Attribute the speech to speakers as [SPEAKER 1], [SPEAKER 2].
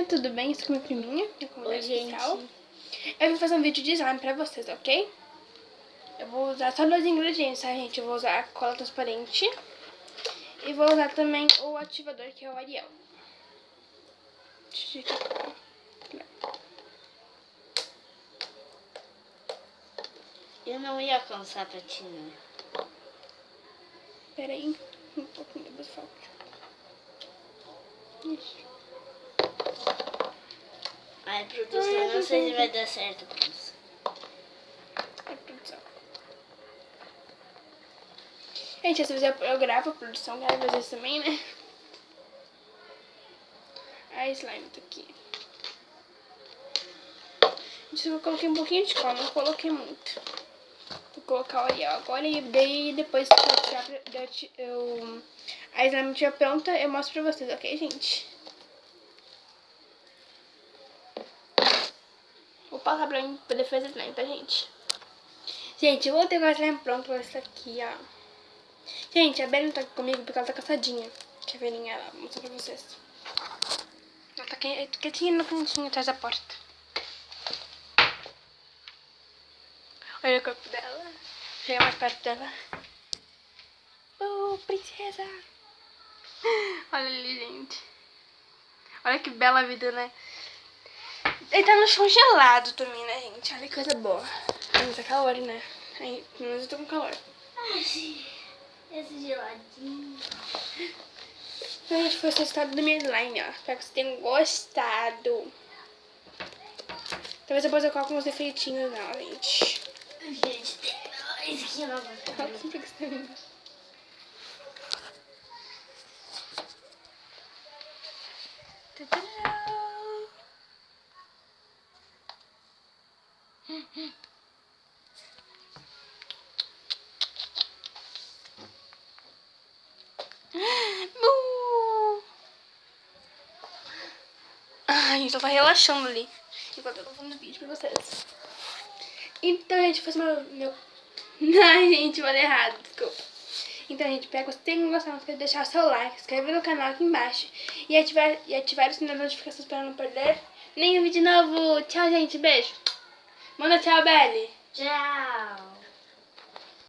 [SPEAKER 1] galerinha, tudo bem? Isso com minha priminha, minha convidada especial. Eu vim fazer um vídeo de slime pra vocês, ok? Eu vou usar só 2 ingredientes, tá, gente? Eu vou usar a cola transparente e vou usar também o ativador, que é o Ariel.
[SPEAKER 2] Eu não ia alcançar pra ti, não.
[SPEAKER 1] Pera aí, um pouquinho mais forte. Isso.
[SPEAKER 2] Ai, produção, não sei se vai dar certo, produção.
[SPEAKER 1] Ai, produção. Gente, às vezes eu gravo a produção, gravo às vezes também, né? A slime tá aqui. Gente, eu coloquei um pouquinho de cola, não coloquei muito. Vou colocar o Ariel agora e daí depois que a slime estiver pronta, eu mostro pra vocês, ok, gente? Vou passar pra mim poder fazer slime, tá, gente? Gente, eu vou ter o slime pronto pra essa aqui, ó. Gente, a Bela não tá aqui comigo porque ela tá cansadinha. Quer ver ela? Vou mostrar pra vocês. Ela tá quietinha no cantinho atrás da porta. Olha o corpo dela. Chega mais perto dela. Princesa! Olha ali, gente. Olha que bela vida, né? Ele tá no chão gelado também, né, gente? Olha que coisa boa. Mas tá calor, né? Aí, pelo menos eu tô com calor.
[SPEAKER 2] Ai, esse geladinho.
[SPEAKER 1] Então, gente, foi o resultado do meu slime, ó. Espero que vocês tenham gostado. Talvez depois eu coloque uns efeitinhos nela, gente.
[SPEAKER 2] Gente, tem mais aqui na
[SPEAKER 1] Olha que fica estranho. Ai, gente, ela tá relaxando ali. Enquanto eu tô fazendo vídeo pra vocês. Então, gente, faz meu... Ai, gente, falei errado, desculpa. Então, gente, espero que vocês tenham gostado. Não esqueça de deixar o seu like, se inscrever no canal aqui embaixo e ativar o sininho das notificações para não perder nenhum vídeo novo. Tchau, gente, beijo. Manda tchau, Belly.
[SPEAKER 2] Tchau.